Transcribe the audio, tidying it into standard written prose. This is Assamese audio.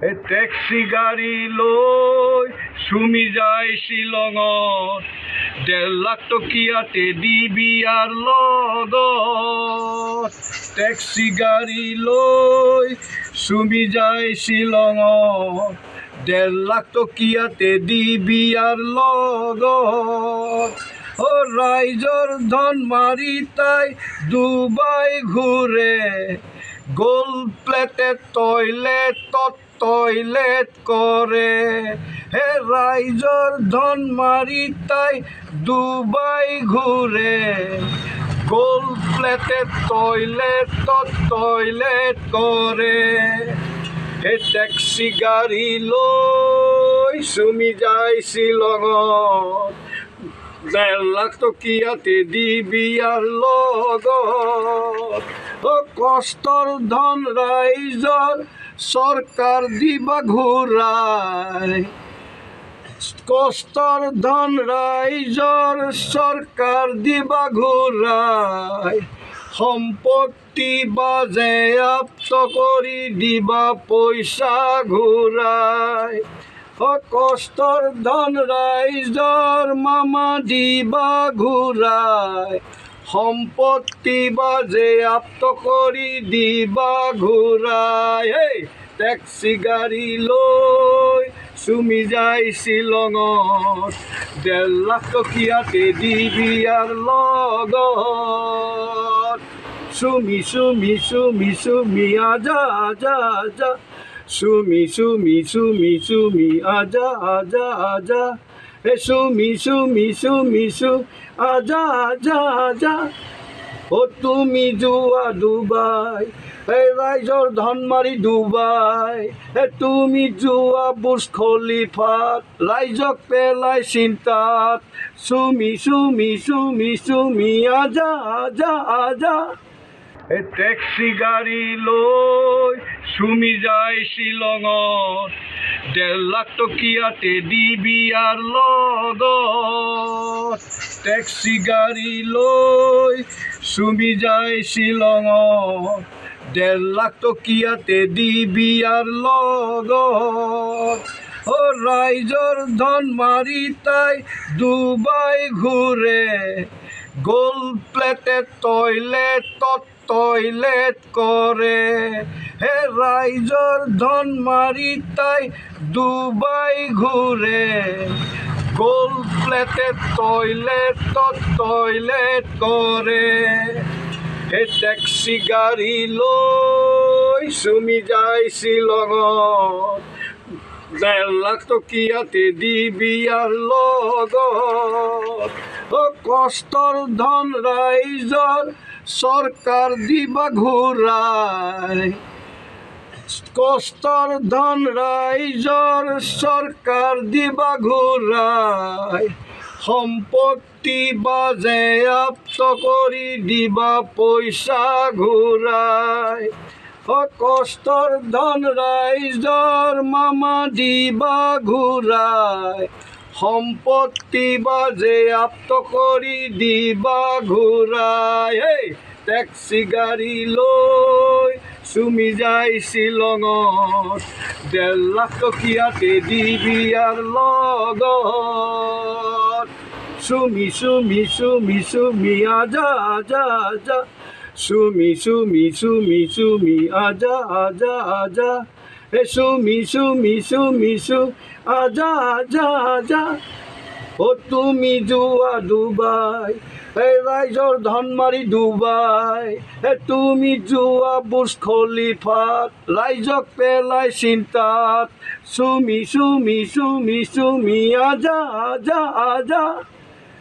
টেক্সি গাড়ী লৈ চুমি যায় শ্বিলঙত, 1.5 লাখ টকীয়াতে দি বিয়াৰ লগত। টেক্সি গাড়ী লৈ চুমি যায় শ্বিলঙত, 1.5 লাখ টকীয়াতে দি বিয়াৰ লগত। ৰাইজৰ ধন মাৰি তাই ডুবাই ঘূৰে, গোল্ড প্লেটেড টয়লেটত টয়লেট কৰে। ৰাইজৰ ধন মাৰি তাই ডুবাই ঘূৰে, গোল্ড প্লেটেড টয়লেটত টয়লেট কৰে। টেক্সি গাড়ী লৈ চুমি যায় শ্বিলঙত, 1.5 লাখ টকীয়াতে দি বিয়াৰ লগত। কষ্টৰ ধন ৰাইজৰ চৰকাৰ দিবা ঘূৰাই, কষ্টৰ ধন ৰাইজৰ চৰকাৰ দিবা ঘূৰাই। সম্পত্তি বাজেয়াপ্ত কৰি দিবা পইচা ঘূৰাই। কষ্টৰ ধন ৰাইজৰ মামা দিবা ঘূৰাই, সম্পত্তি বাজেয়াপ্ত কৰি দিবা ঘূৰাই। টেক্সি গাড়ী লৈ চুমি যায় শ্বিলঙত, 1.5 লাখ টকীয়াতে দি বিয়াৰ লগত। চুমি চুমি চুমি চুমি আজা আজা আজা, চুমি চুমি চুমি চুমি আজা আজা আজা। চুমি চুমি চুমি চু আজা আজা আজা। তুমি যোৱা ডুবাই, ৰাইজৰ ধন মাৰি ডুবাই। তুমি যোৱা বুৰ্জ খলিফাত, ৰাইজক পেলাই চিন্তাত। চুমি চুমি চুমি চুমি আজা আজা আজা। টেক্সি গাড়ী লৈ চুমি যায় শ্বিলঙত, 1.5 লাখ টকীয়াতে দি বিয়াৰ লগত। টেক্সি গাড়ী লৈ চুমি যায় শ্বিলঙত, 1.5 লাখ টকীয়াতে দি বিয়াৰ লগত। ৰাইজৰ ধন মাৰি তাই ডুবাই ঘূৰে, গোল্ড প্লেটেড টয়লেটত টয়লেট কৰে। ৰাইজৰ ধন মাৰি তাই ডুবাই ঘূৰে, গোল্ড প্লেটেড টয়লেটত টয়লেট কৰে। টেক্সি গাড়ী লৈ চুমি যায় শ্বিলঙত, 1.5 লাখ টকীয়াতে দি বিয়াৰ লগত। কষ্টৰ ধন ৰাইজৰ চৰকাৰ দিবা ঘূৰাই, কষ্টৰ ধন ৰাইজৰ চৰকাৰ দিবা ঘূৰাই। সম্পত্তি বাজেয়াপ্ত কৰি দিবা পইচা ঘূৰাই। কষ্টৰ ধন ৰাইজৰ মামা দিবা ঘূৰাই, সম্পত্তি বাজেয়াপ্ত কৰি দিবা ঘূৰাই। টেক্সি গাড়ী লৈ চুমি যায় শ্বিলঙত, 1.5 লাখ টকীয়াতে দি বিয়াৰ লগত। চুমি চুমি চুমি চুমি আজা আজা আজা, চুমি চুমি চুমি চুমি আজা আজা আজা। চুমি চুমি চুমি চু আজা আজা আজা। তুমি যোৱা ডুবাই, ৰাইজৰ ধন মাৰি ডুবাই। তুমি যোৱা বুৰ্জ খলিফাত, ৰাইজক পেলাই চিন্তাত। চুমি চুমি চুমি চুমি আজা আজা আজা।